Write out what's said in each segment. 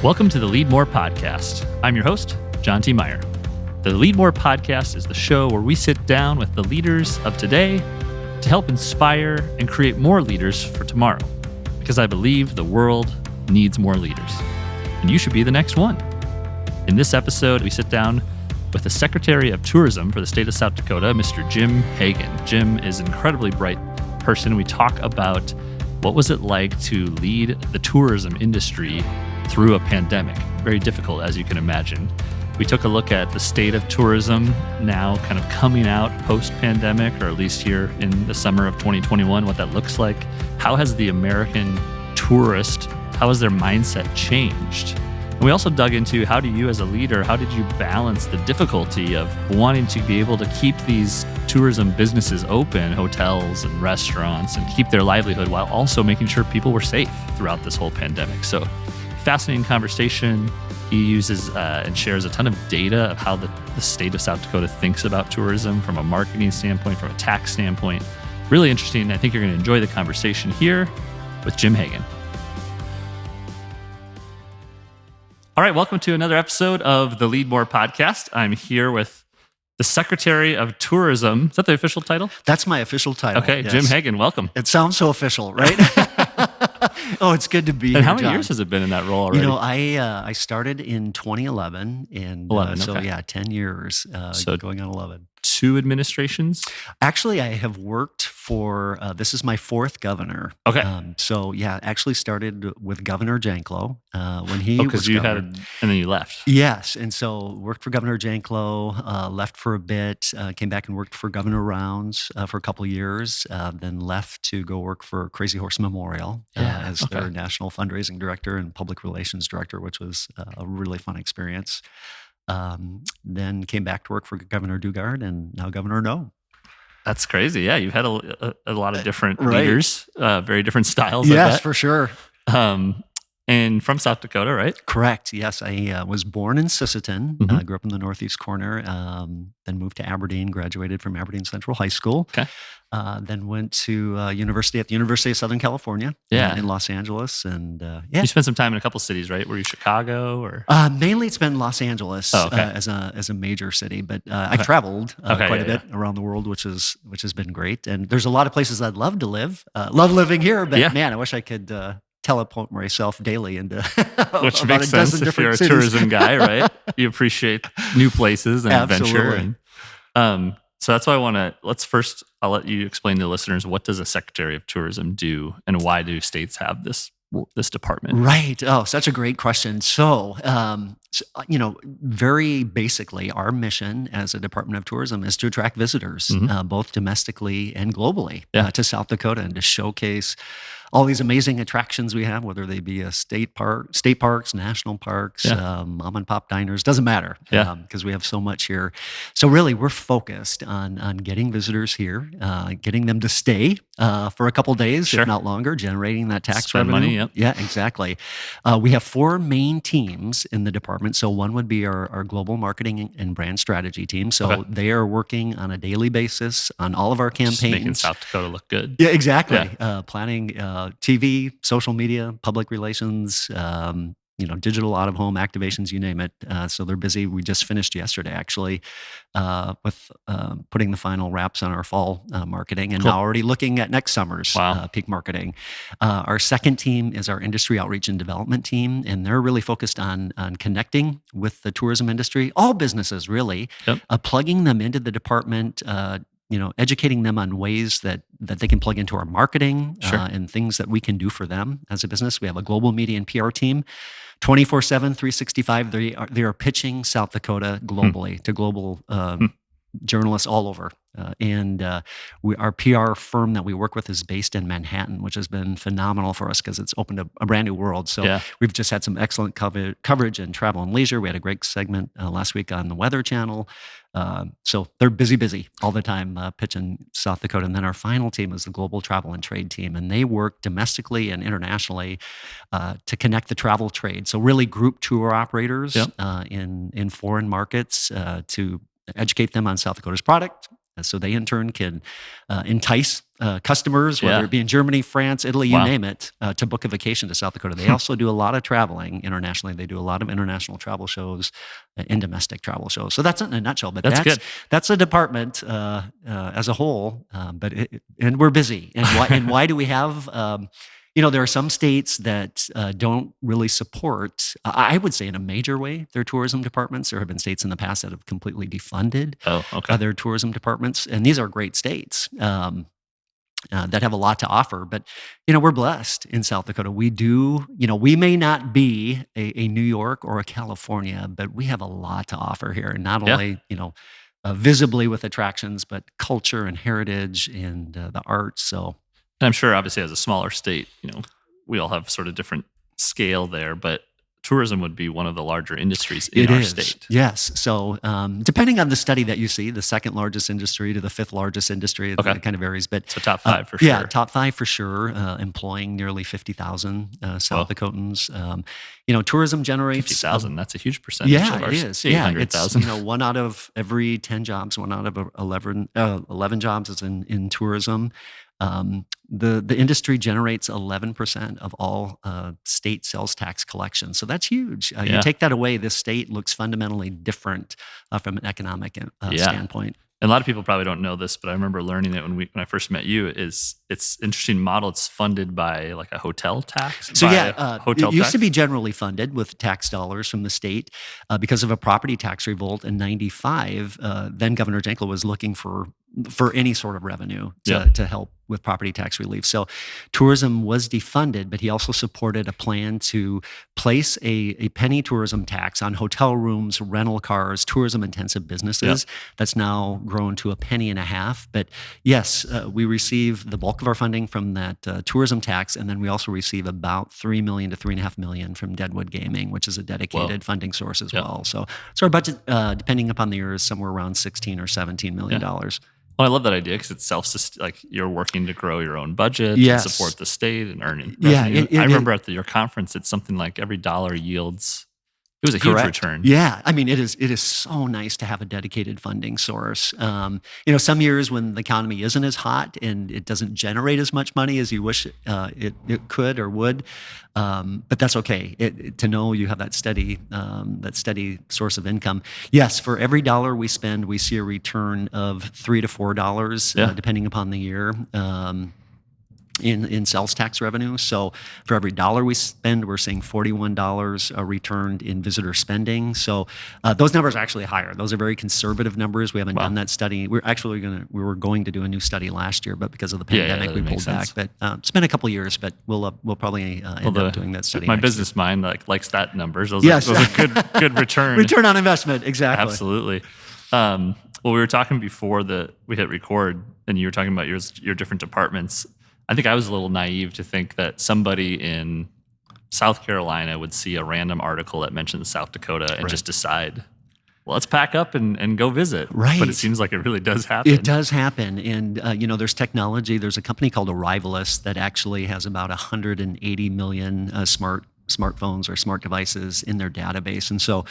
Welcome to the Leadmore podcast. I'm your host, John T. Meyer. The Leadmore podcast is the show where we sit down with the leaders of today to help inspire and create more leaders for tomorrow. Because I believe the world needs more leaders. And you should be the next one. In this episode, we sit down with the Secretary of Tourism for the state of South Dakota, Mr. Jim Hagen. Jim is an incredibly bright person. We talk about what was it like to lead the tourism industry through a pandemic. Very difficult, as you can imagine. We took a look at the state of tourism now kind of coming out post-pandemic, or at least here in the summer of 2021, what that looks like. How has the American tourist, how has their mindset changed? And we also dug into how do you as a leader, how did you balance the difficulty of wanting to be able to keep these tourism businesses open, hotels and restaurants, and keep their livelihood while also making sure people were safe throughout this whole pandemic. So fascinating conversation. He uses and shares a ton of data of how the state of South Dakota thinks about tourism from a marketing standpoint, from a tax standpoint. Really interesting. I think you're going to enjoy the conversation here with Jim Hagen. All right, welcome to another episode of the Leadmore podcast. I'm here with the Secretary of Tourism. Is that the official title? That's my official title. Okay, yes. Jim Hagen, welcome. It sounds so official, right? Oh, it's good to be here, And how many John. years has it been in that role already? You know, I started in 2011, and 11, so okay. 10 years, So going on 11. 2 administrations? Actually, I have worked for, this is my 4th governor. Okay. Actually started with Governor Janklow when he was because you governor. and then you left. Yes, and so worked for Governor Janklow, left for a bit, came back and worked for Governor Rounds for a couple of years, then left to go work for Crazy Horse Memorial as their national fundraising director and public relations director, which was a really fun experience. Then came back to work for Governor Dugard and now Governor No. That's crazy. Yeah, you've had a lot of different Right. leaders, very different styles. Yes, for sure. And from South Dakota, right? Correct. Yes, I was born in Sisseton, Mhm. grew up in the northeast corner, then moved to Aberdeen, graduated from Aberdeen Central High School. Okay. Then went to university at the University of Southern California in Los Angeles. And You spent some time in a couple cities, right? Were you Chicago or? mainly it's been Los Angeles as a major city, but I've traveled quite a bit around the world, which has been great. And there's a lot of places I'd love to live. Love living here, but man, I wish I could teleport myself daily into Which about makes a dozen sense if you're a different cities. tourism guy, right? You appreciate new places and adventure. Absolutely. And, so that's why I'll let you explain to the listeners, what does a Secretary of Tourism do and why do states have this department? Right. Oh, such a great question. So, very basically, our mission as a Department of Tourism is to attract visitors, both domestically and globally, to South Dakota, and to showcase all these amazing attractions we have, whether they be state parks, national parks, mom and pop diners, doesn't matter, because we have so much here. So really, we're focused on getting visitors here, getting them to stay for a couple days, if not longer, generating that tax Spend revenue. money, Yeah, exactly. We have 4 main teams in the department. So one would be our global marketing and brand strategy team. So they are working on a daily basis on all of our campaigns. Just making South Dakota look good. Yeah, exactly. Planning TV, social media, public relations, digital out-of-home activations, you name it. So they're busy. We just finished yesterday, actually, with putting the final wraps on our fall marketing, and now already looking at next summer's peak marketing. Our second team is our industry outreach and development team, and they're really focused on connecting with the tourism industry, all businesses really, plugging them into the department, educating them on ways that they can plug into our marketing and things that we can do for them as a business. We have a global media and PR team, 24/7, 365. They are pitching South Dakota globally to global journalists all over. Our PR firm that we work with is based in Manhattan, which has been phenomenal for us because it's opened a brand new world. So we've just had some excellent coverage in travel and leisure. We had a great segment last week on the Weather Channel. So they're busy all the time pitching South Dakota. And then our final team is the Global Travel and Trade team. And they work domestically and internationally to connect the travel trade. So really group tour operators in foreign markets to educate them on South Dakota's product, so they in turn can entice customers, whether it be in Germany, France, Italy, you Wow. name it, to book a vacation to South Dakota. They also do a lot of traveling internationally. They do a lot of international travel shows and domestic travel shows. So that's it in a nutshell. But That's good. that's a department as a whole. And we're busy. And why do we have? There are some states that don't really support, I would say in a major way, their tourism departments. There have been states in the past that have completely defunded their tourism departments. And these are great states that have a lot to offer. But, we're blessed in South Dakota. We do, we may not be a New York or a California, but we have a lot to offer here. And not only, visibly with attractions, but culture and heritage and the arts. So. And I'm sure, obviously, as a smaller state, we all have sort of different scale there, but tourism would be one of the larger industries in our state. Yes. So depending on the study that you see, the second largest industry to the fifth largest industry, it kind of varies. But so top 5 for sure. Yeah, top 5 for sure. Employing nearly 50,000 South Dakotans. Tourism generates 50,000. That's a huge percentage. Yeah, of our it is. 800,000. It's one out of every 10 jobs, one out of 11 jobs is in tourism. The industry generates 11% of all state sales tax collection. So that's huge. You take that away, this state looks fundamentally different from an economic standpoint. And a lot of people probably don't know this, but I remember learning it when I first met you. It's interesting model. It's funded by like a hotel tax. So it used to be generally funded with tax dollars from the state because of a property tax revolt in '95. Then Governor Jankel was looking for any sort of revenue to help with property tax relief. So tourism was defunded, but he also supported a plan to place a penny tourism tax on hotel rooms, rental cars, tourism-intensive businesses. That's now grown to a penny and a half. But yes, we receive the bulk of our funding from that tourism tax, and then we also receive about $3 million to $3.5 million from Deadwood Gaming, which is a dedicated funding source as well. So our budget, depending upon the year, is somewhere around $16 or $17 million. Well, I love that idea because it's like you're working to grow your own budget and support the state and earning revenue. I remember at your conference, it's something like every dollar yields. It was a huge return. Yeah, I mean, it is so nice to have a dedicated funding source. Some years when the economy isn't as hot and it doesn't generate as much money as you wish it could or would, but that's okay. To know you have that steady source of income. Yes, for every dollar we spend, we see a return of $3 to $4, depending upon the year. In sales tax revenue. So for every dollar we spend, we're seeing $41 returned in visitor spending. So those numbers are actually higher. Those are very conservative numbers. We haven't done that study. We were going to do a new study last year, but because of the pandemic, we pulled back. But it's been a couple of years, but we'll probably end up doing that study. My business mind likes that numbers. Those are good return. Return on investment, exactly. Absolutely. Well, we were talking before we hit record, and you were talking about your different departments. I think I was a little naive to think that somebody in South Carolina would see a random article that mentions South Dakota and just decide, well, let's pack up and go visit. Right. But it seems like it really does happen. It does happen. And, there's technology. There's a company called Arrivalist that actually has about 180 million smartphones or smart devices in their database. And so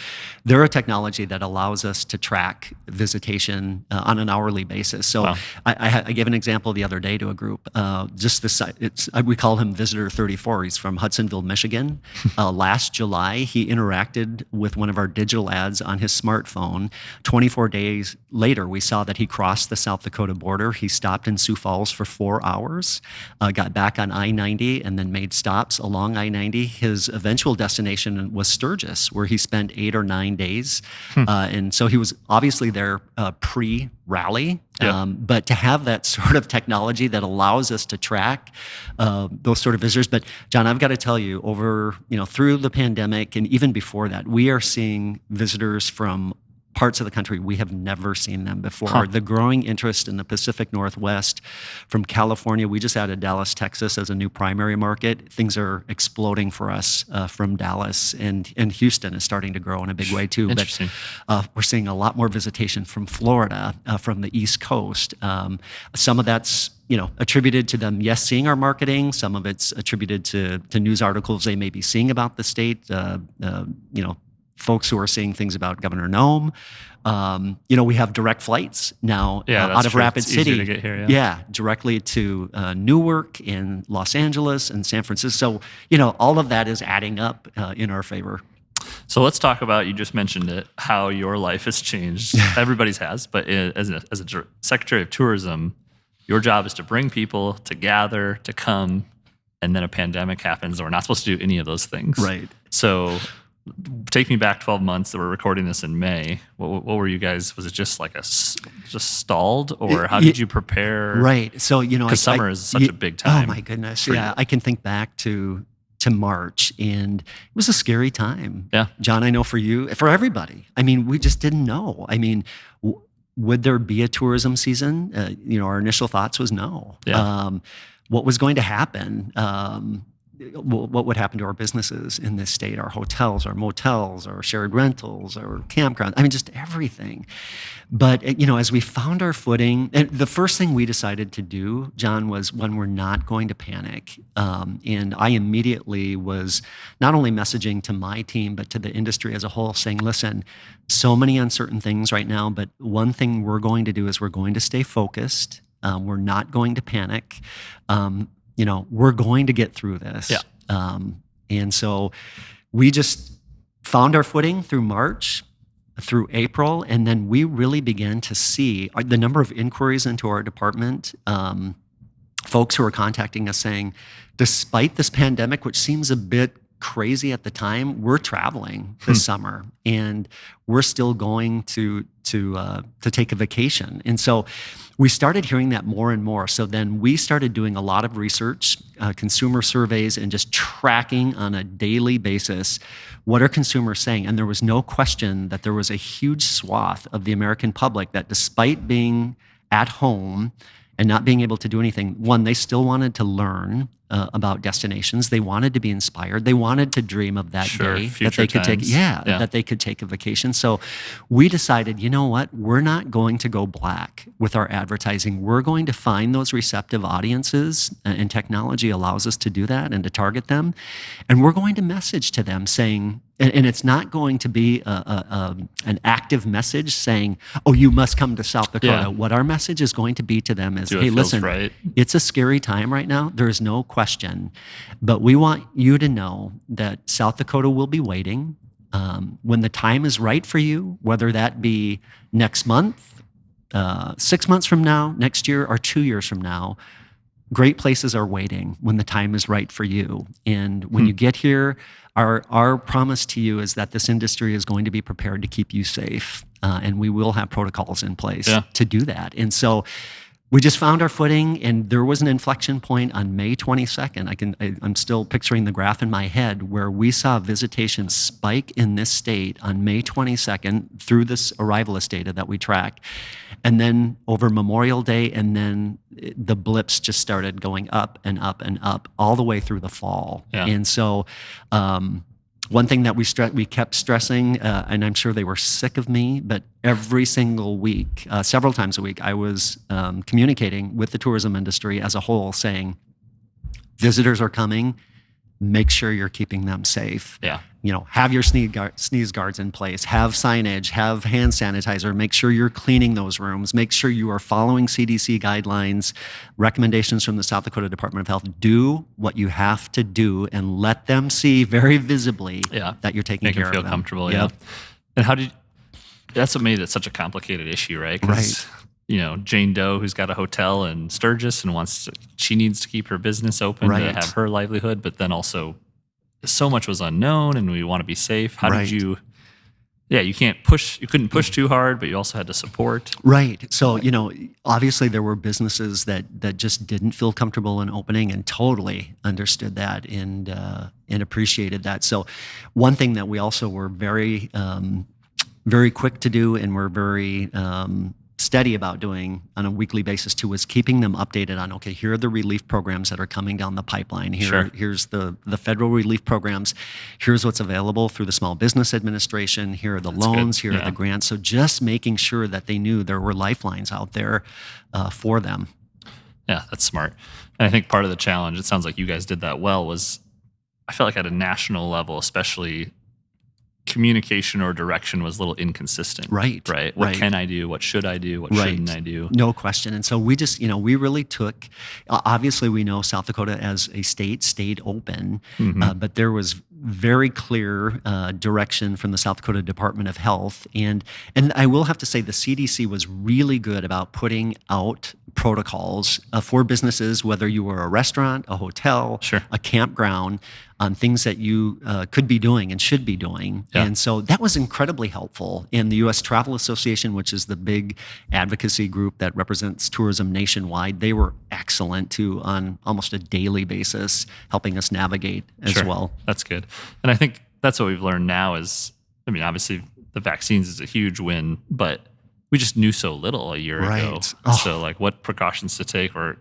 they're a technology that allows us to track visitation on an hourly basis. So I gave an example the other day to a group. We call him Visitor 34. He's from Hudsonville, Michigan. Last July, he interacted with one of our digital ads on his smartphone. 24 days later, we saw that he crossed the South Dakota border. He stopped in Sioux Falls for 4 hours, got back on I-90, and then made stops along I-90. His eventual destination was Sturgis, where he spent 8 or 9 days. And so he was obviously there pre-rally. But to have that sort of technology that allows us to track those sort of visitors. But John, I've got to tell you, through the pandemic and even before that, we are seeing visitors from parts of the country we have never seen them before. The growing interest in the Pacific Northwest, from California, we just added Dallas, Texas as a new primary market. Things are exploding for us from Dallas, and Houston is starting to grow in a big way too. Interesting. But we're seeing a lot more visitation from Florida, from the East Coast. Some of that's attributed to them, seeing our marketing. Some of it's attributed to news articles they may be seeing about the state. folks who are saying things about Governor Nome. We have direct flights now out of true. Rapid It's City. easier to get here, yeah, directly to Newark and Los Angeles and San Francisco. So, all of that is adding up in our favor. So let's talk about, you just mentioned it, how your life has changed. Everybody's has, but as a Secretary of Tourism, your job is to bring people to gather, to come, and then a pandemic happens and we're not supposed to do any of those things. Right. So take me back 12 months that we're recording this in May. What were you guys, was it just like just stalled, or how did you prepare? Right. So, because summer is such a big time. Oh my goodness. Yeah. I can think back to March, and it was a scary time. Yeah. John, I know for you, for everybody. I mean, we just didn't know. I mean, would there be a tourism season? Our initial thoughts was no. Yeah. What was going to happen? What would happen to our businesses in this state, our hotels, our motels, our shared rentals, our campgrounds, I mean, just everything. But, as we found our footing, and the first thing we decided to do, John, was when we're not going to panic. And I immediately was not only messaging to my team, but to the industry as a whole, saying, listen, so many uncertain things right now, but one thing we're going to do is we're going to stay focused. We're not going to panic. We're going to get through this. Yeah. And so we just found our footing through March, through April, and then we really began to see the number of inquiries into our department, folks who are contacting us saying, despite this pandemic, which seems a bit crazy at the time, we're traveling this summer and we're still going to take a vacation. And so we started hearing that more and more. So then we started doing a lot of research, consumer surveys, and just tracking on a daily basis what are consumers saying. And there was no question that there was a huge swath of the American public that, despite being at home and not being able to do anything, one, they still wanted to learn about destinations. They wanted to be inspired. They wanted to dream of that day that they could take. That they could take a vacation. So we decided, you know what? We're not going to go black with our advertising. We're going to find those receptive audiences, and technology allows us to do that and to target them. And we're going to message to them saying, and it's not going to be an active message saying, oh, you must come to South Dakota. Yeah. What our message is going to be to them is, hey, feels listen, right. It's a scary time right now. There is no question. But we want you to know that South Dakota will be waiting. When the time is right for you, whether that be next month, 6 months from now, next year, or 2 years from now, great places are waiting when the time is right for you. And when you get here, our promise to you is that this industry is going to be prepared to keep you safe, and we will have protocols in place to do that. And so we just found our footing, and there was an inflection point on May 22nd. I'm still picturing the graph in my head where we saw visitation spike in this state on May 22nd through this arrivalist data that we track. And then over Memorial Day, and then the blips just started going up and up and up all the way through the fall. Yeah. And so one thing that we kept stressing, and I'm sure they were sick of me, but every single week, several times a week, I was communicating with the tourism industry as a whole saying, visitors are coming, make sure you're keeping them safe. Yeah. Have your sneeze guards in place, have signage, have hand sanitizer, make sure you're cleaning those rooms, make sure you are following CDC guidelines, recommendations from the South Dakota Department of Health. Do what you have to do and let them see very visibly that you're taking care of them. Make them feel comfortable, yeah. And that's what made it such a complicated issue, right? Right. Jane Doe, who's got a hotel in Sturgis and she needs to keep her business open to have her livelihood, but then also so much was unknown and we want to be safe. How did you, you couldn't push too hard, but you also had to support. Right. So, obviously there were businesses that just didn't feel comfortable in opening, and totally understood that and appreciated that. So one thing that we also were very, very quick to do, and we're very, steady about doing on a weekly basis too, was keeping them updated on, okay, here are the relief programs that are coming down the pipeline. Here's the federal relief programs. Here's what's available through the Small Business Administration. Here are the loans. Here are the grants. So just making sure that they knew there were lifelines out there for them. Yeah, that's smart. And I think part of the challenge, it sounds like you guys did that well, was I felt like at a national level, especially communication or direction was a little inconsistent. Right. Right. What Right. can I do? What should I do? What shouldn't I do? No question. And so we just, we really took, obviously we know South Dakota as a state stayed open, but there was very clear direction from the South Dakota Department of Health. And I will have to say the CDC was really good about putting out protocols for businesses, whether you were a restaurant, a hotel, Sure. a campground, on things that you could be doing and should be doing. Yeah. And so that was incredibly helpful. And the U.S. Travel Association, which is the big advocacy group that represents tourism nationwide, they were excellent too on almost a daily basis, helping us navigate as well. That's good. And I think that's what we've learned now is, I mean, obviously the vaccines is a huge win, but we just knew so little a year ago. So like what precautions to take, or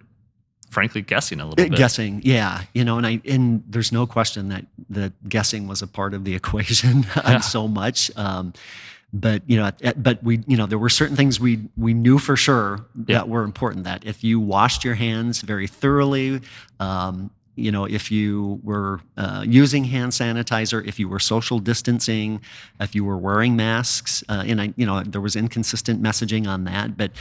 frankly guessing a little bit. Guessing, yeah, and there's no question that guessing was a part of the equation on so much. But we there were certain things we knew for sure that were important. That if you washed your hands very thoroughly, if you were using hand sanitizer, if you were social distancing, if you were wearing masks, and there was inconsistent messaging on that, but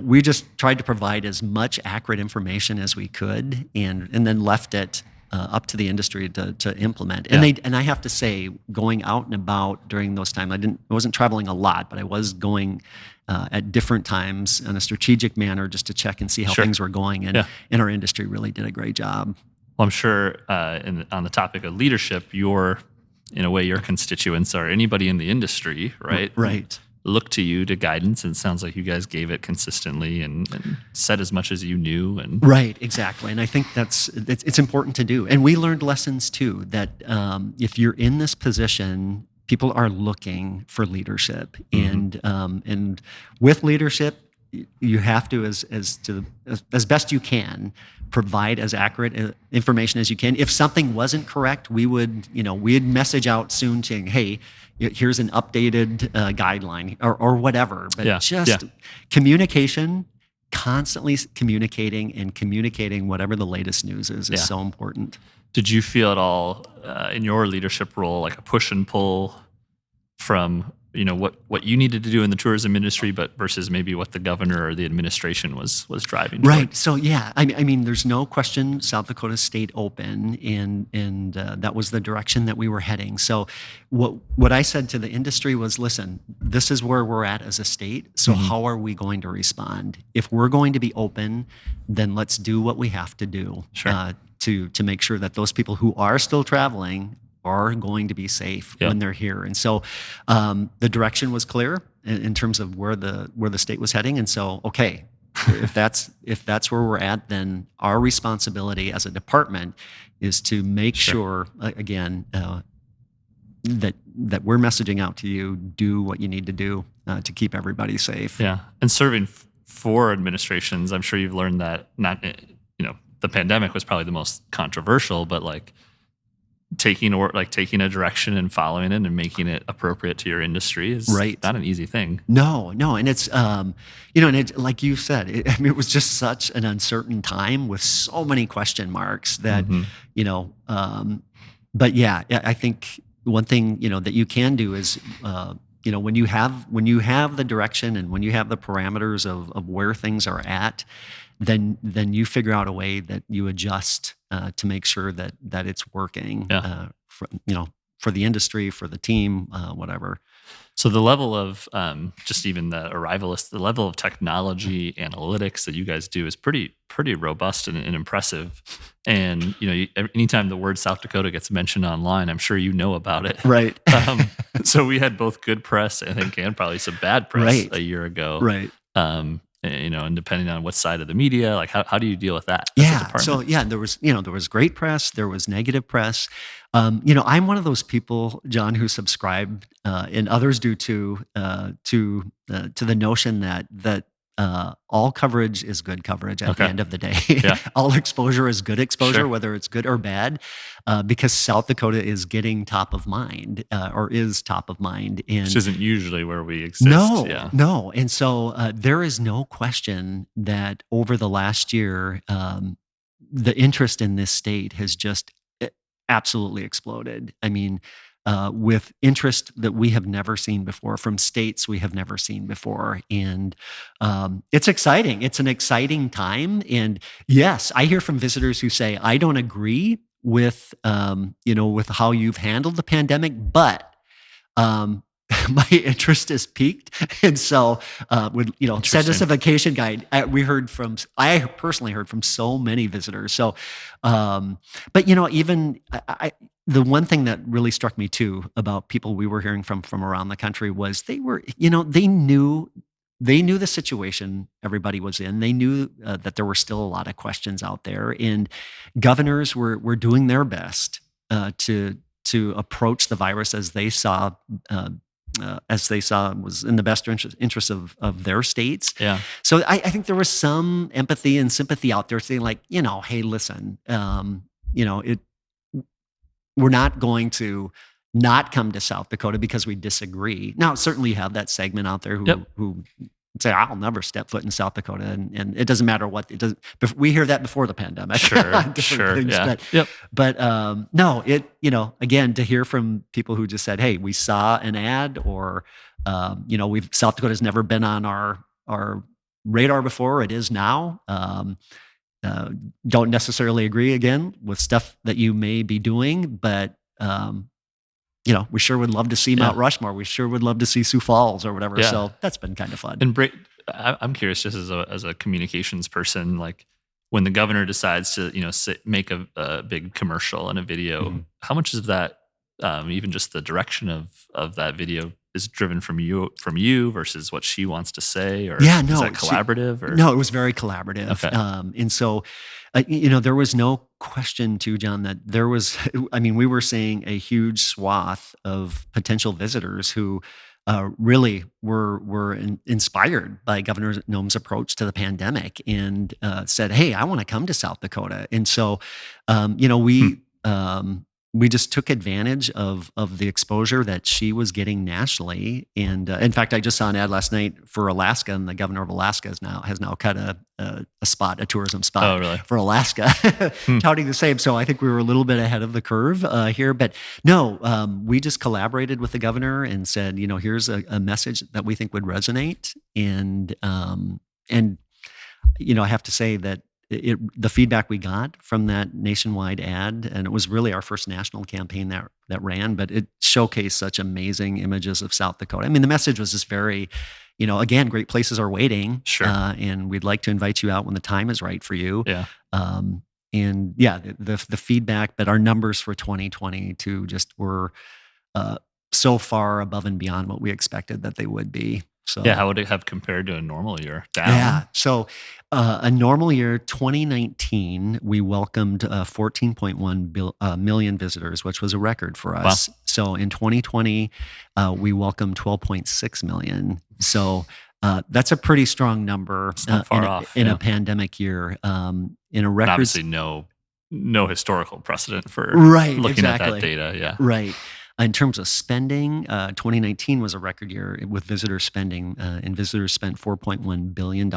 we just tried to provide as much accurate information as we could, and then left it up to the industry to implement. And I have to say, going out and about during those times, I wasn't traveling a lot, but I was going at different times in a strategic manner just to check and see how things were going. And our industry really did a great job. Well, I'm sure on the topic of leadership, in a way, your constituents are anybody in the industry, right? Right. Look to you to guidance, and it sounds like you guys gave it consistently and said as much as you knew. And right, exactly. And I think it's important to do. And we learned lessons too, that if you're in this position, people are looking for leadership, and with leadership, you have to, as best you can, provide as accurate information as you can. If something wasn't correct, we'd message out soon saying, "Hey, here's an updated guideline," or whatever. But communication, constantly communicating and communicating whatever the latest news is so important. Did you feel at all in your leadership role like a push and pull from what you needed to do in the tourism industry, but versus maybe what the governor or the administration was driving toward? Right. So I mean, there's no question South Dakota stayed open, and that was the direction that we were heading. So what I said to the industry was, listen, this is where we're at as a state. So how are we going to respond? If we're going to be open, then let's do what we have to do to make sure that those people who are still traveling are going to be safe when they're here. And so the direction was clear in terms of where the state was heading. And so, okay, if that's where we're at, then our responsibility as a department is to make sure again, that we're messaging out to you, do what you need to do to keep everybody safe. Yeah. And serving for administrations, I'm sure you've learned that the pandemic was probably the most controversial, but taking a direction and following it and making it appropriate to your industry is not an easy thing. No, and it's and it, like you said, it was just such an uncertain time with so many question marks that but yeah, I think one thing that you can do is when you have the direction and when you have the parameters of where things are at, then you figure out a way that you adjust to make sure that it's working for the industry, for the team, whatever. So the level of just even the level of technology analytics that you guys do is pretty robust and impressive. And anytime the word South Dakota gets mentioned online, I'm sure you know about it. Right. So we had both good press, I think, and probably some bad press a year ago. Right. And depending on what side of the media, like how do you deal with that? So there was great press, there was negative press. I'm one of those people, John, who subscribe, and others do too, to the notion that all coverage is good coverage at the end of the day. All exposure is good exposure, whether it's good or bad, because South Dakota is getting top of mind, or is top of mind. And which isn't usually where we exist. No. And so there is no question that over the last year, the interest in this state has just absolutely exploded. I mean, with interest that we have never seen before from states we have never seen before. And it's exciting. It's an exciting time. And yes, I hear from visitors who say, I don't agree with, with how you've handled the pandemic, but um, my interest is piqued, and so would send us a Interesting. vacation guide. I personally heard from so many visitors. So, but even the one thing that really struck me too about people we were hearing from around the country was they knew the situation everybody was in. They knew that there were still a lot of questions out there, and governors were doing their best to approach the virus as they saw was in the best interest of their states. Yeah. So I think there was some empathy and sympathy out there saying like, hey, listen, it we're not going to not come to South Dakota because we disagree. Now, certainly you have that segment out there Yep. who say, I'll never step foot in South Dakota. And it doesn't matter what it does. We hear that before the pandemic. Sure. Different Sure. things, Yeah. But, Yep. but no, again, to hear from people who just said, hey, we saw an ad or, South Dakota's never been on our radar before. It is now. Don't necessarily agree again with stuff that you may be doing, but we sure would love to see Mount Yeah. Rushmore. We sure would love to see Sioux Falls or whatever. Yeah. So that's been kind of fun. And I'm curious, just as a communications person, like when the governor decides to make a big commercial and a video, Mhm. how much of that, even just the direction of that video, is driven from you versus what she wants to say, or Yeah, is no, that collaborative? Or No, it was very collaborative. Okay. And so, there was no question too, John, that there was, we were seeing a huge swath of potential visitors who really were inspired by Governor Noem's approach to the pandemic and said, hey, I want to come to South Dakota. And so, we just took advantage of the exposure that she was getting nationally. And in fact, I just saw an ad last night for Alaska, and the governor of Alaska has now cut a tourism spot Oh, really? for Alaska, touting the same. So I think we were a little bit ahead of the curve here. But no, we just collaborated with the governor and said, here's a message that we think would resonate. And I have to say that the feedback we got from that nationwide ad, and it was really our first national campaign that ran, but it showcased such amazing images of South Dakota. The message was just very, again, great places are waiting. Sure. And we'd like to invite you out when the time is right for you. Yeah. And yeah, the feedback, but our numbers for 2022 just were so far above and beyond what we expected that they would be. So Yeah. How would it have compared to a normal year? Down? yeah. So a normal year, 2019, we welcomed 14.1 million visitors, which was a record for us. Wow. So in 2020, we welcomed 12.6 million. So that's a pretty strong number It's not far off. in Yeah. a pandemic year. In a And record, obviously no historical precedent for right? looking Exactly. at that data. Yeah. Right. In terms of spending, 2019 was a record year with visitor spending, and visitors spent $4.1 billion.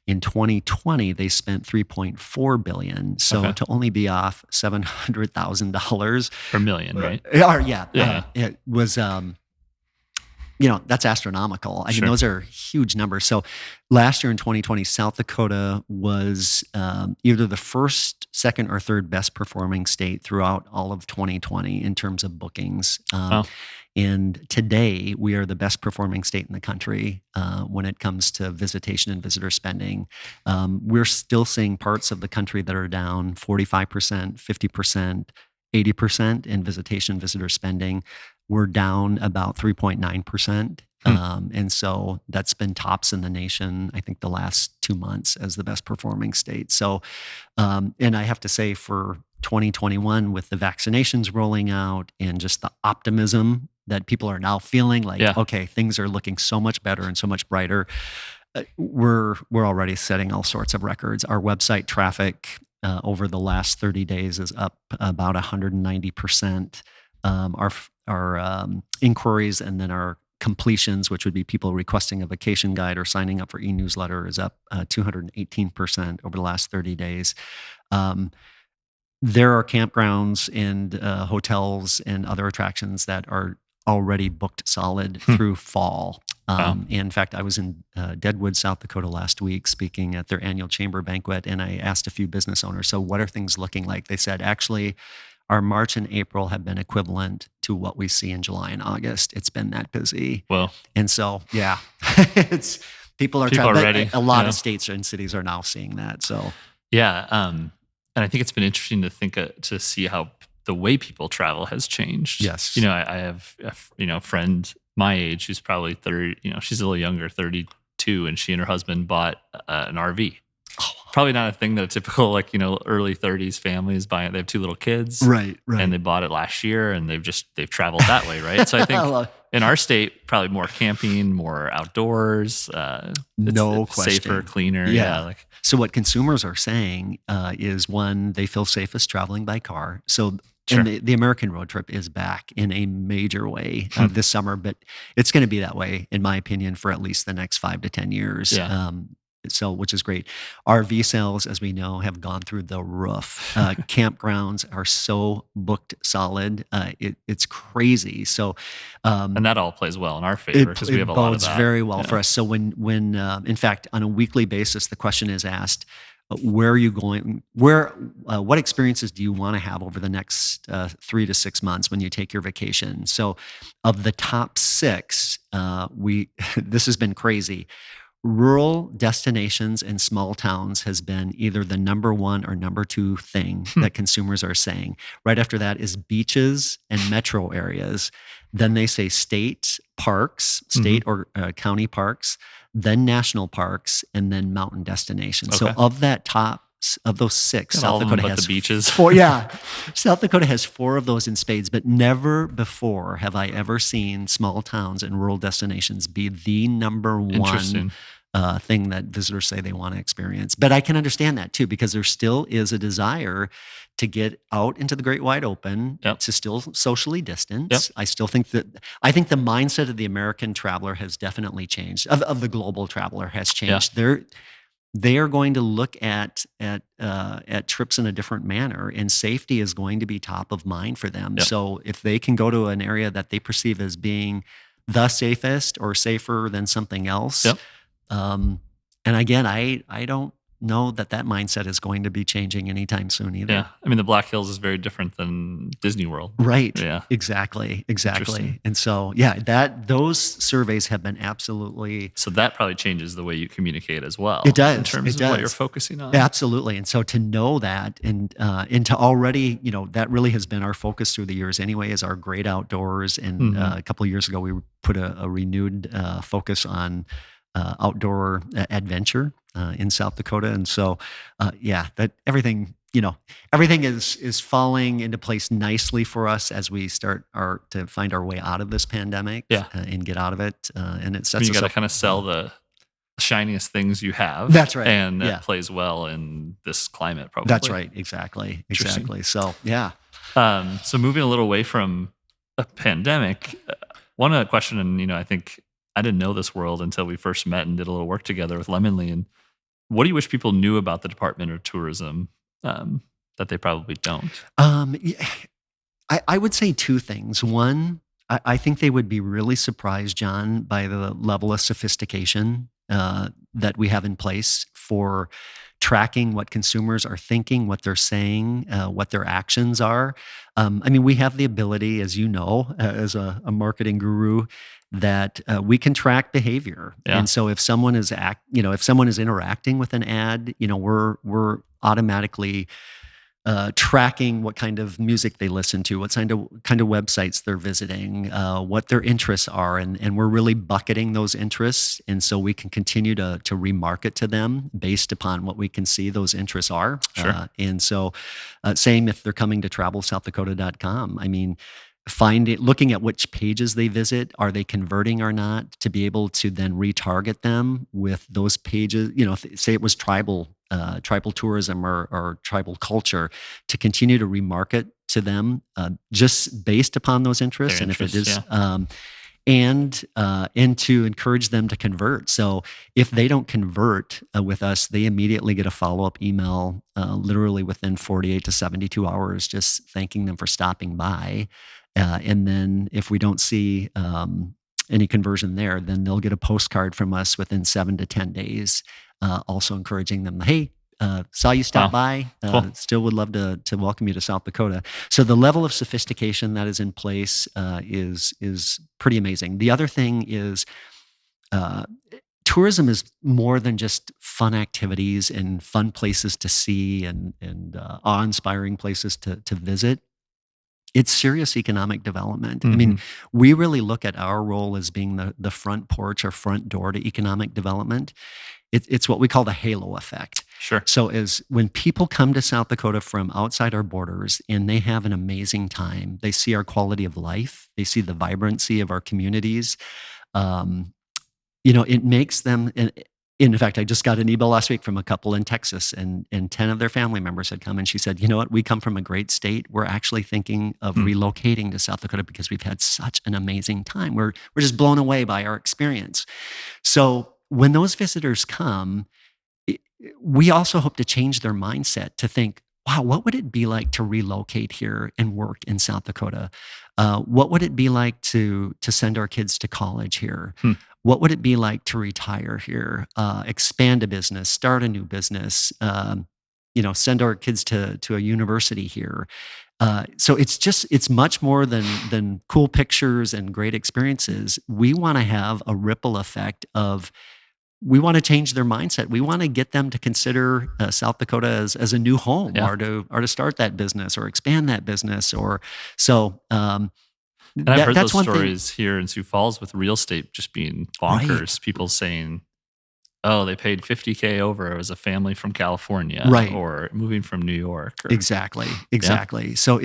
In 2020, they spent $3.4 billion. So Okay. to only be off $700,000 Per million, right? Yeah. It was, that's astronomical. Sure. Those are huge numbers. So last year in 2020, South Dakota was either the first, second, or third best performing state throughout all of 2020 in terms of bookings. Wow. And today we are the best performing state in the country when it comes to visitation and visitor spending. We're still seeing parts of the country that are down 45%, 50%, 80% in visitation visitor spending. We're down about 3.9%. And so that's been tops in the nation, I think, the last 2 months as the best performing state. So, and I have to say for 2021, with the vaccinations rolling out and just the optimism that people are now feeling like, Yeah. okay, things are looking so much better and so much brighter, we're already setting all sorts of records. Our website traffic over the last 30 days is up about 190%. Our inquiries and then our completions, which would be people requesting a vacation guide or signing up for e-newsletter, is up 218% over the last 30 days. there are campgrounds and hotels and other attractions that are already booked solid through fall. In fact, I was in Deadwood, South Dakota last week speaking at their annual chamber banquet, and I asked a few business owners, so what are things looking like? They said, actually, our March and April have been equivalent to what we see in July and August. It's been that busy. Well, and so, yeah, it's people are ready. A lot of states and cities are now seeing that. So, yeah. And I think it's been interesting to see how the way people travel has changed. Yes. I have a friend my age who's probably 30, she's a little younger, 32, and she and her husband bought an RV. Oh. Probably not a thing that a typical early 30s family is buying. They have 2 little kids. Right. And they bought it last year and they've traveled that way, right? So I think in our state, probably more camping, more outdoors. No it's question. Safer, cleaner. Yeah. So what consumers are saying is, one, they feel safest traveling by car. So Sure. and the American road trip is back in a major way this summer, but it's going to be that way, in my opinion, for at least the next 5 to 10 years. Yeah. So, which is great. RV sales, as we know, have gone through the roof. Campgrounds are so booked solid. It's crazy. So, and that all plays well in our favor because we have a lot of that. It bodes very well for us. So when in fact, on a weekly basis, the question is asked, where are you going? What experiences do you want to have over the next 3 to 6 months when you take your vacation? So, of the top 6, this has been crazy. Rural destinations and small towns has been either the number 1 or number 2 thing that consumers are saying. Right after that is beaches and metro areas. Then they say state or county parks, then national parks, and then mountain destinations. Okay. So of those 6, South Dakota has the beaches. 4. Yeah, South Dakota has 4 of those in spades, but never before have I ever seen small towns and rural destinations be the number 1 thing that visitors say they want to experience. But I can understand that too, because there still is a desire to get out into the great wide open, to still socially distance. I think the mindset of the American traveler has definitely changed. Of the global traveler has changed. They are going to look at trips in a different manner, and safety is going to be top of mind for them. So if they can go to an area that they perceive as being the safest or safer than something else, and again, I don't know that mindset is going to be changing anytime soon either. Yeah, I mean, the Black Hills is very different than Disney World. Right. Yeah. Exactly. And so, those surveys have been absolutely. So that probably changes the way you communicate as well. It does. In terms of what you're focusing on. Absolutely. And so to know that and to already, that really has been our focus through the years anyway, is our great outdoors. And a couple of years ago, we put a renewed focus on outdoor adventure in South Dakota. And so, that everything is falling into place nicely for us as we start to find our way out of this pandemic and get out of it. And it sets us up. You got to kind of sell the shiniest things you have. That's right. And that plays well in this climate, probably. That's right. Exactly. So, so moving a little away from a pandemic, one question, and I think I didn't know this world until we first met and did a little work together with Lemonly. And what do you wish people knew about the Department of Tourism that they probably don't? I would say 2 things. One, I think they would be really surprised, John, by the level of sophistication that we have in place for tracking what consumers are thinking, what they're saying, what their actions are. We have the ability, as you know, as a marketing guru, that we can track behavior. And so if someone is interacting with an ad, we're automatically tracking what kind of music they listen to, what kind of websites they're visiting, what their interests are, and we're really bucketing those interests, and so we can continue to remarket to them based upon what we can see those interests are. Sure. And so, same if they're coming to TravelSouthDakota.com. Looking at which pages they visit, are they converting or not, to be able to then retarget them with those pages. Say it was tribal tourism or tribal culture, to continue to remarket to them just based upon those interests. And if it is, and to encourage them to convert. So if they don't convert with us, they immediately get a follow-up email, literally within 48 to 72 hours, just thanking them for stopping by. And then if we don't see any conversion there, then they'll get a postcard from us within 7 to 10 days, also encouraging them, hey, saw you stop by. Cool. Still would love to welcome you to South Dakota. So the level of sophistication that is in place is pretty amazing. The other thing is tourism is more than just fun activities and fun places to see and awe-inspiring places to visit. It's serious economic development. I mean, we really look at our role as being the front porch or front door to economic development. It's what we call the halo effect. Sure. So as when people come to South Dakota from outside our borders and they have an amazing time, they see our quality of life, they see the vibrancy of our communities, it makes them. In fact, I just got an email last week from a couple in Texas, and 10 of their family members had come, and she said, you know what, we come from a great state. We're actually thinking of relocating to South Dakota because we've had such an amazing time. We're just blown away by our experience. So when those visitors come, we also hope to change their mindset to think, wow, what would it be like to relocate here and work in South Dakota? What would it be like to send our kids to college here? What would it be like to retire here, expand a business, start a new business, send our kids to a university here? So it's much more than cool pictures and great experiences. We want to have a ripple effect we want to change their mindset. We want to get them to consider South Dakota as a new home, or to start that business or expand that business. And I've heard those stories here in Sioux Falls with real estate just being bonkers. Right. People saying, oh, they paid $50K over as a family from California, right, or moving from New York. Exactly. Yeah. So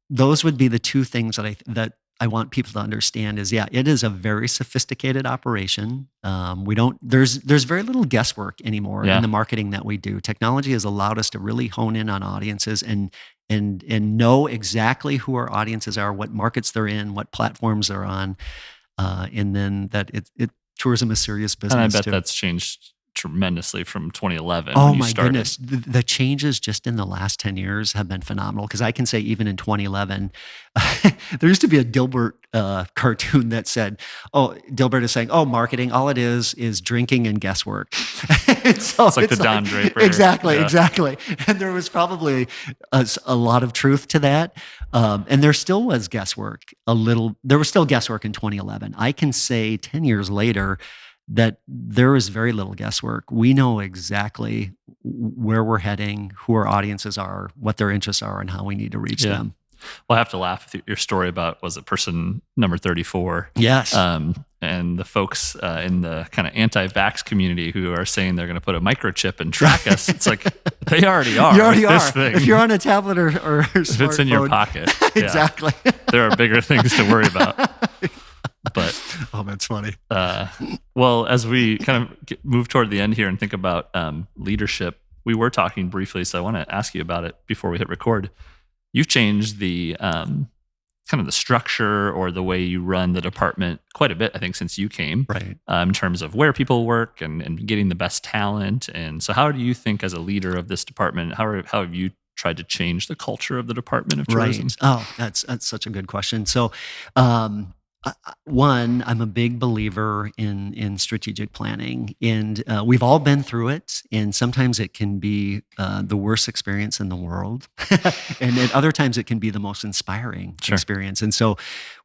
those would be the two things that I want people to understand is, it is a very sophisticated operation. There's very little guesswork anymore in the marketing that we do. Technology has allowed us to really hone in on audiences and know exactly who our audiences are, what markets they're in, what platforms they're on, and then that tourism is serious business. And I bet that's changed tremendously from 2011. Oh when you my started. Goodness. The changes just in the last 10 years have been phenomenal. Because I can say even in 2011, there used to be a Dilbert cartoon that said, Dilbert is saying, marketing, all it is drinking and guesswork. So it's like the Don Draper. Exactly. And there was probably a lot of truth to that. And there still was guesswork there was still guesswork in 2011. I can say 10 years later, that there is very little guesswork. We know exactly where we're heading, who our audiences are, what their interests are, and how we need to reach them. Well, I have to laugh with your story about, was it person number 34? Yes. And the folks in the kind of anti-vax community who are saying they're going to put a microchip and track us. It's like, they already are. You already are. Thing. If you're on a tablet or if it's in your pocket. Exactly. There are bigger things to worry about. But that's funny. Well, as we kind of move toward the end here and think about leadership, we were talking briefly, so I want to ask you about it before we hit record. You've changed the kind of the structure or the way you run the department quite a bit, I think, since you came, right? In terms of where people work and getting the best talent. And so how do you think, as a leader of this department, how have you tried to change the culture of the Department of Tourism? Right. Oh, that's such a good question. So, one, I'm a big believer in strategic planning, and we've all been through it. And sometimes it can be the worst experience in the world, and at other times it can be the most inspiring experience. And so,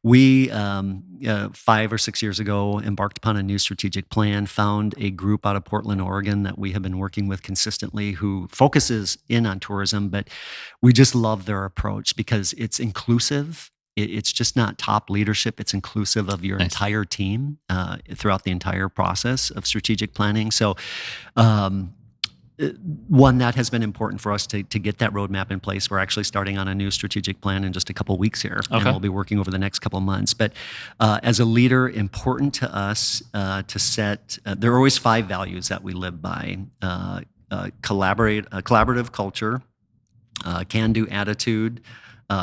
we 5 or 6 years ago embarked upon a new strategic plan. Found a group out of Portland, Oregon, that we have been working with consistently, who focuses in on tourism, but we just love their approach because it's inclusive. It's just not top leadership. It's inclusive of your entire team throughout the entire process of strategic planning. So one, that has been important for us to get that roadmap in place. We're actually starting on a new strategic plan in just a couple of weeks here. And we'll be working over the next couple of months. But as a leader, important to us to set, there are always 5 values that we live by. Collaborative culture, can-do attitude,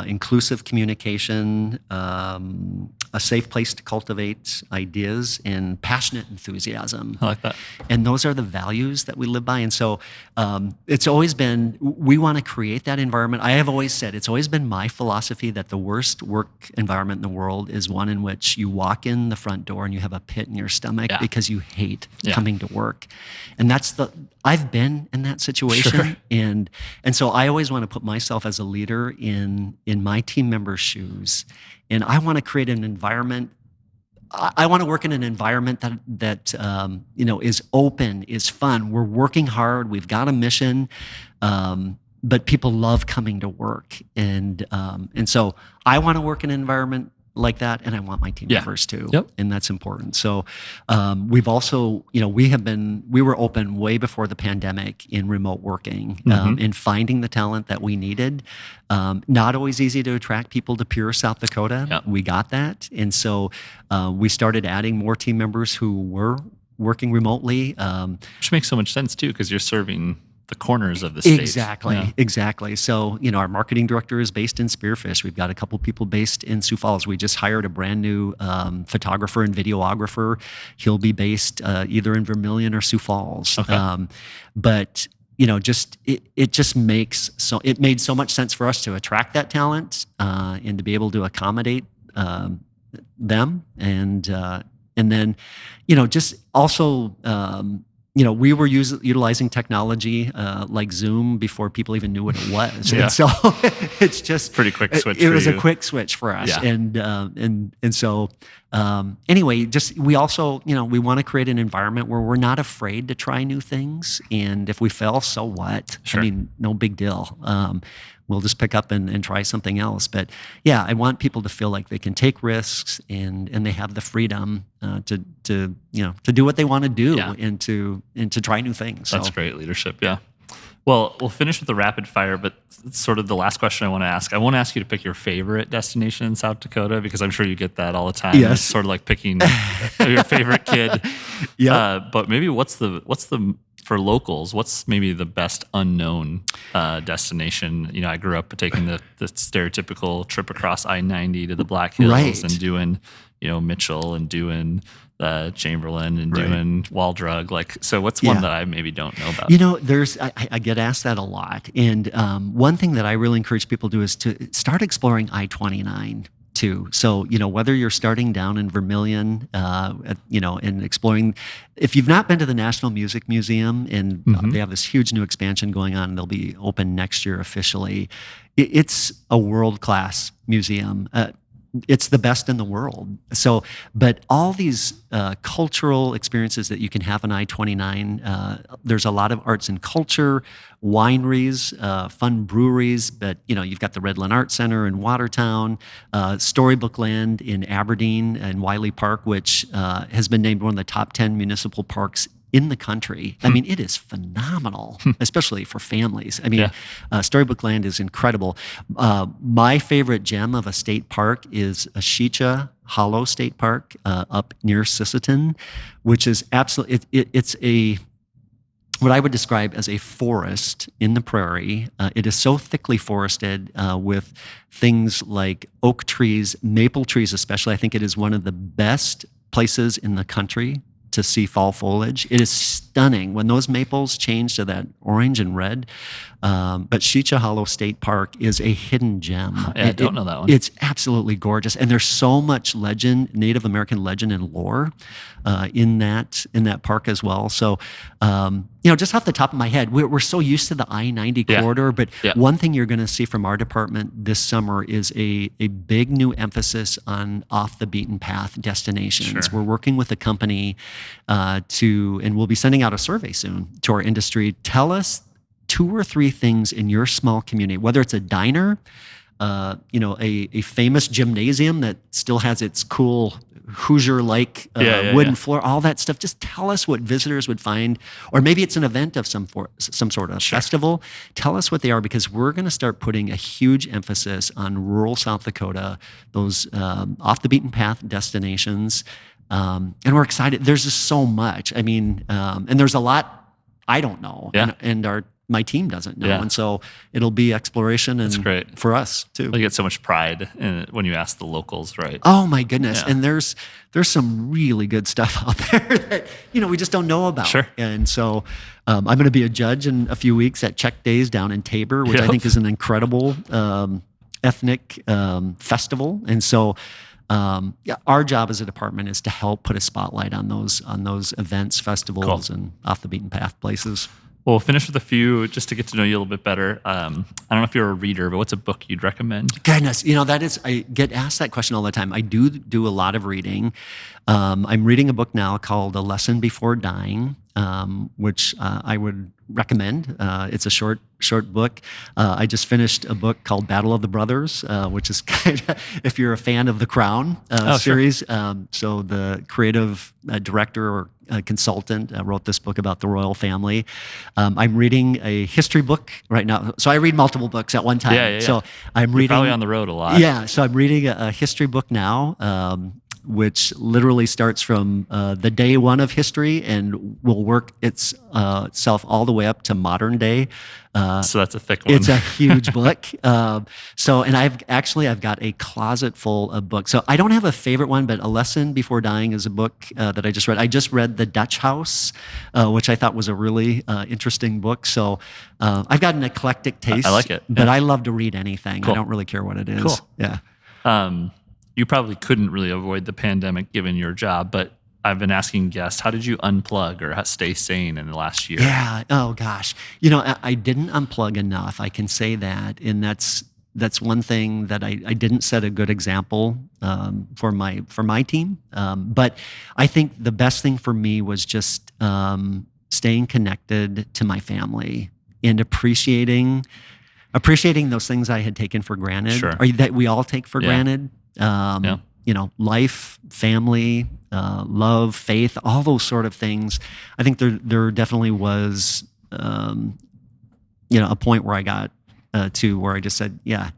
inclusive communication, a safe place to cultivate ideas, and passionate enthusiasm. I like that. And those are the values that we live by. And so it's always been, we want to create that environment. I have always said, it's always been my philosophy that the worst work environment in the world is one in which you walk in the front door and you have a pit in your stomach because you hate coming to work. And I've been in that situation. Sure. And so I always want to put myself as a leader in my team members' shoes. And I want to create an environment. I want to work in an environment that is open, is fun. We're working hard. We've got a mission, but people love coming to work. And so I want to work in an environment like that, and I want my team members too. Yep. And that's important. So we've also, we were open way before the pandemic in remote working, in finding the talent that we needed. Not always easy to attract people to pure South Dakota. Yep. We got that. And so we started adding more team members who were working remotely. Which makes so much sense too, because you're serving the corners of the state. Exactly. So, our marketing director is based in Spearfish. We've got a couple people based in Sioux Falls. We just hired a brand new photographer and videographer. He'll be based either in Vermilion or Sioux Falls. Okay. But it made so much sense for us to attract that talent and to be able to accommodate them, and then just also. We were utilizing technology like Zoom before people even knew what it was. And so it's just pretty quick switch. It was a quick switch for us. Yeah. And so anyway, we also, we want to create an environment where we're not afraid to try new things. And if we fail, so what? Sure. I mean, no big deal. We'll just pick up and try something else. But yeah, I want people to feel like they can take risks and they have the freedom to do what they want to do and to try new things. That's great leadership. Yeah. Well, we'll finish with the rapid fire, but it's sort of the last question I want to ask. I won't ask you to pick your favorite destination in South Dakota, because I'm sure you get that all the time. Yes. It's sort of like picking your favorite kid. Yeah. But maybe what's the for locals, what's maybe the best unknown destination? I grew up taking the stereotypical trip across I-90 to the Black Hills and doing, Mitchell and doing Chamberlain and doing Wall Drug. So what's one that I maybe don't know about? I get asked that a lot. And one thing that I really encourage people to do is to start exploring I-29. Too. So, whether you're starting down in Vermilion, and exploring, if you've not been to the National Music Museum, and they have this huge new expansion going on, and they'll be open next year officially, it's a world-class museum. It's the best in the world. So, but all these cultural experiences that you can have on I-29, there's a lot of arts and culture, wineries, fun breweries, but you've got the Redland Art Center in Watertown, Storybook Land in Aberdeen and Wiley Park, which has been named one of the top 10 municipal parks in the country. I mean, it is phenomenal, especially for families. I mean, Storybook Land is incredible. My favorite gem of a state park is Ashicha Hollow State Park up near Sisseton, which is absolutely, it's what I would describe as a forest in the prairie. It is so thickly forested with things like oak trees, maple trees especially. I think it is one of the best places in the country to see fall foliage. It is stunning when those maples change to that orange and red. But Ashicha Hollow State Park is a hidden gem. I don't know that one. It's absolutely gorgeous, and there's so much legend, Native American legend and lore in that park as well. So, just off the top of my head, we're so used to the I-90 corridor, but one thing you're going to see from our department this summer is a big new emphasis on off the beaten path destinations. Sure. We're working with a company and we'll be sending out a survey soon to our industry. Tell us 2 or 3 things in your small community, whether it's a diner, a famous gymnasium that still has its cool Hoosier-like wooden floor, all that stuff. Just tell us what visitors would find, or maybe it's an event of some sort of festival. Tell us what they are, because we're going to start putting a huge emphasis on rural South Dakota, those off the beaten path destinations, and we're excited. There's just so much. I mean, and there's a lot I don't know, and our my team doesn't know. Yeah. And so it'll be exploration That's and great. for us too. You get so much pride when you ask the locals, right? Oh my goodness. Yeah. And there's some really good stuff out there that, we just don't know about. Sure. And so I'm going to be a judge in a few weeks at Czech Days down in Tabor, which I think is an incredible ethnic festival. And so our job as a department is to help put a spotlight on those events, festivals, and off the beaten path places. Well, we'll finish with a few just to get to know you a little bit better. I don't know if you're a reader, but what's a book you'd recommend? Goodness, I get asked that question all the time. I do a lot of reading. I'm reading a book now called A Lesson Before Dying, which I would recommend. It's a short book. I just finished a book called Battle of the Brothers, which is kind of, if you're a fan of the Crown series. Sure. So the creative director or consultant wrote this book about the royal family. I'm reading a history book right now. So I read multiple books at one time. Yeah. So I'm You're reading. probably on the road a lot. Yeah. So I'm reading a history book now, which literally starts from the day one of history and will work itself all the way up to modern day. So that's a thick one. It's a huge book. And I've got a closet full of books. So I don't have a favorite one, but A Lesson Before Dying is a book that I just read. I just read The Dutch House, which I thought was a really interesting book. So I've got an eclectic taste. I like it. Yeah. But I love to read anything. Cool. I don't really care what it is. Cool. Yeah. You probably couldn't really avoid the pandemic given your job, but I've been asking guests, how did you unplug or stay sane in the last year? Yeah. Oh gosh. I didn't unplug enough. I can say that, and that's one thing that I didn't set a good example for my team. But I think the best thing for me was just staying connected to my family and appreciating those things I had taken for granted, Sure. or that we all take for Yeah. granted. Life, family, love, faith, all those sort of things. I think there definitely was, a point where I got to where I just said, yeah,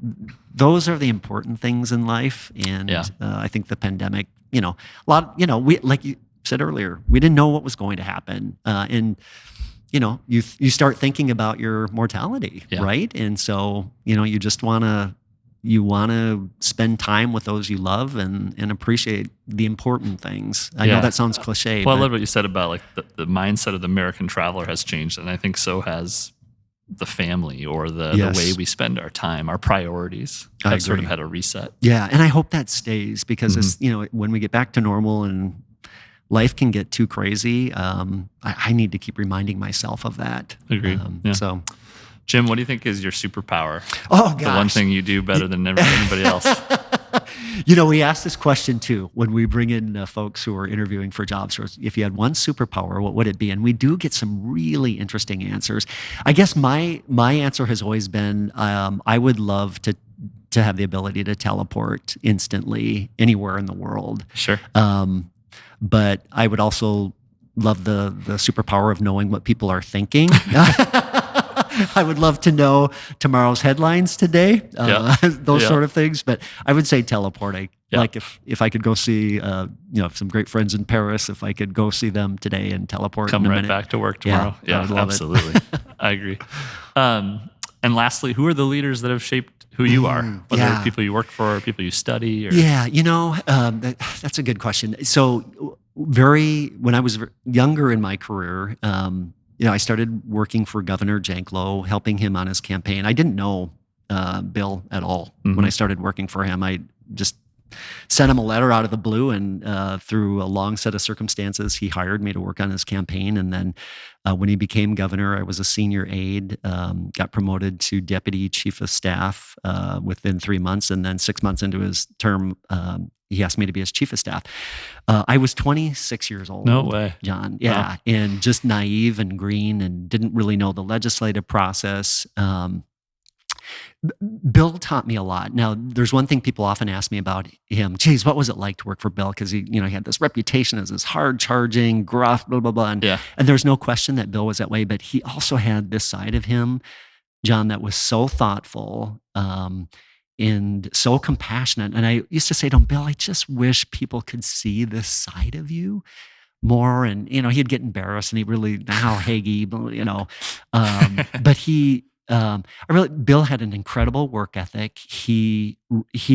those are the important things in life. And I think the pandemic, we, like you said earlier, we didn't know what was going to happen. And you start thinking about your mortality, right? And so, you just want to spend time with those you love and appreciate the important things. I know that sounds cliche. Well, I love what you said about like the mindset of the American traveler has changed, and I think so has the family or the way we spend our time, our priorities have sort of had a reset. Yeah, and I hope that stays because as, when we get back to normal and life can get too crazy, I need to keep reminding myself of that. Agreed. So, Jim, what do you think is your superpower? Oh, gosh. The one thing you do better than anybody else. We ask this question too when we bring in folks who are interviewing for jobs. Or if you had one superpower, what would it be? And we do get some really interesting answers. I guess my answer has always been I would love to have the ability to teleport instantly anywhere in the world. Sure. But I would also love the superpower of knowing what people are thinking. I would love to know tomorrow's headlines today, those sort of things. But I would say teleporting. Yeah. Like if I could go see, some great friends in Paris, if I could go see them today and teleport Come in a right minute. back to work tomorrow. Yeah, absolutely. I agree. And lastly, who are the leaders that have shaped who you are? Whether people you work for or people you study? Or... Yeah, that's a good question. So when I was younger in my career, I started working for Governor Janklow, helping him on his campaign. I didn't know Bill at all when I started working for him. I just sent him a letter out of the blue, and through a long set of circumstances, he hired me to work on his campaign. And then when he became governor, I was a senior aide, got promoted to deputy chief of staff within 3 months. And then 6 months into his term, he asked me to be his chief of staff. I was 26 years old. No way. John. Yeah. Wow. And just naive and green and didn't really know the legislative process. Bill taught me a lot. Now, there's one thing people often ask me about him. Geez, what was it like to work for Bill? Because he had this reputation as this hard-charging, gruff, blah, blah, blah. And there's no question that Bill was that way, but he also had this side of him, John, that was so thoughtful and so compassionate. And I used to say to him, Bill, I just wish people could see this side of you. more. And, he'd get embarrassed and he really, now Hagee, but Bill had an incredible work ethic. He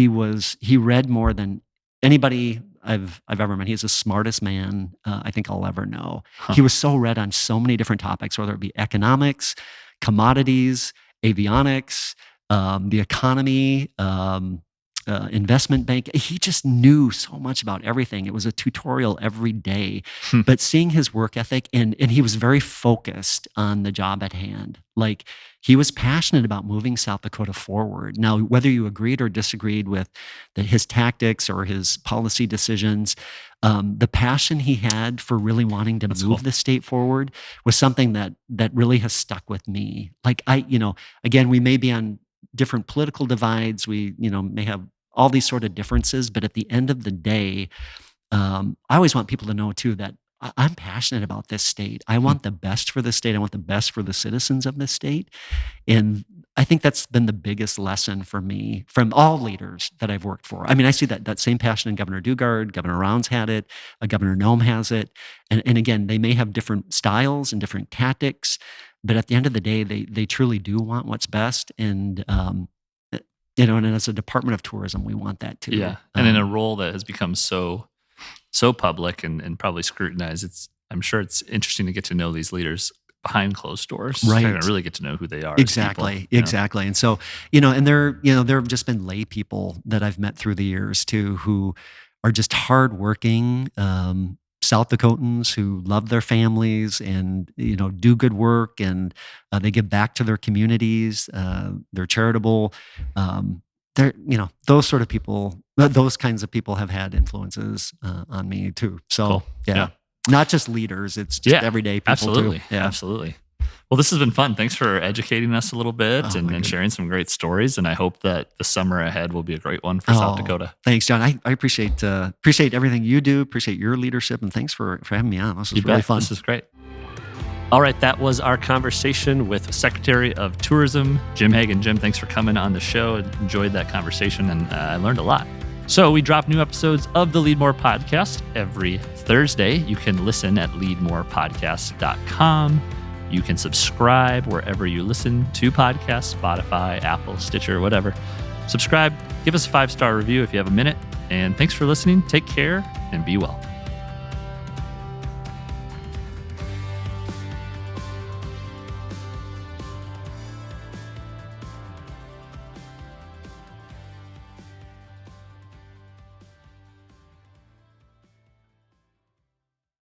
read more than anybody I've ever met. He's the smartest man I think I'll ever know. He was so read on so many different topics, whether it be economics, commodities, avionics, the economy, investment bank. He just knew so much about everything. It was a tutorial every day. But seeing his work ethic, and he was very focused on the job at hand. Like, he was passionate about moving South Dakota forward. Now, whether you agreed or disagreed with his tactics or his policy decisions, the passion he had for really wanting to move the state forward was something that really has stuck with me. Like, again, we may be on different political divides. We, may have all these sort of differences, but at the end of the day, I always want people to know too that I'm passionate about this state. I want the best for the state. I want the best for the citizens of this state. And I think that's been the biggest lesson for me from all leaders that I've worked for. I mean, I see that same passion in Governor Dugard. Governor Rounds had it. Governor Nome has it. And again, they may have different styles and different tactics, but at the end of the day, they truly do want what's best. And, and as a Department of Tourism, we want that too. Yeah. And in a role that has become so public and probably scrutinized, I'm sure it's interesting to get to know these leaders behind closed doors. Right. To really get to know who they are. Exactly. Exactly. And so, and there have just been lay people that I've met through the years too, who are just hardworking, South Dakotans who love their families and, do good work, and they give back to their communities. They're charitable. Those sort of people, those kinds of people have had influences on me too. So, cool. Yeah. Not just leaders, it's just everyday people absolutely. too. Yeah. Absolutely. Well, this has been fun. Thanks for educating us a little bit and sharing some great stories. And I hope that the summer ahead will be a great one for South Dakota. Thanks, John. I appreciate everything you do. Appreciate your leadership, and thanks for having me on. This was really fun. This is great. All right, that was our conversation with Secretary of Tourism, Jim Hagen. Jim, thanks for coming on the show. I enjoyed that conversation, and I learned a lot. So we drop new episodes of the Leadmore podcast every Thursday. You can listen at leadmorepodcast.com. You can subscribe wherever you listen to podcasts, Spotify, Apple, Stitcher, whatever. Subscribe, give us a 5-star review if you have a minute. And thanks for listening. Take care and be well.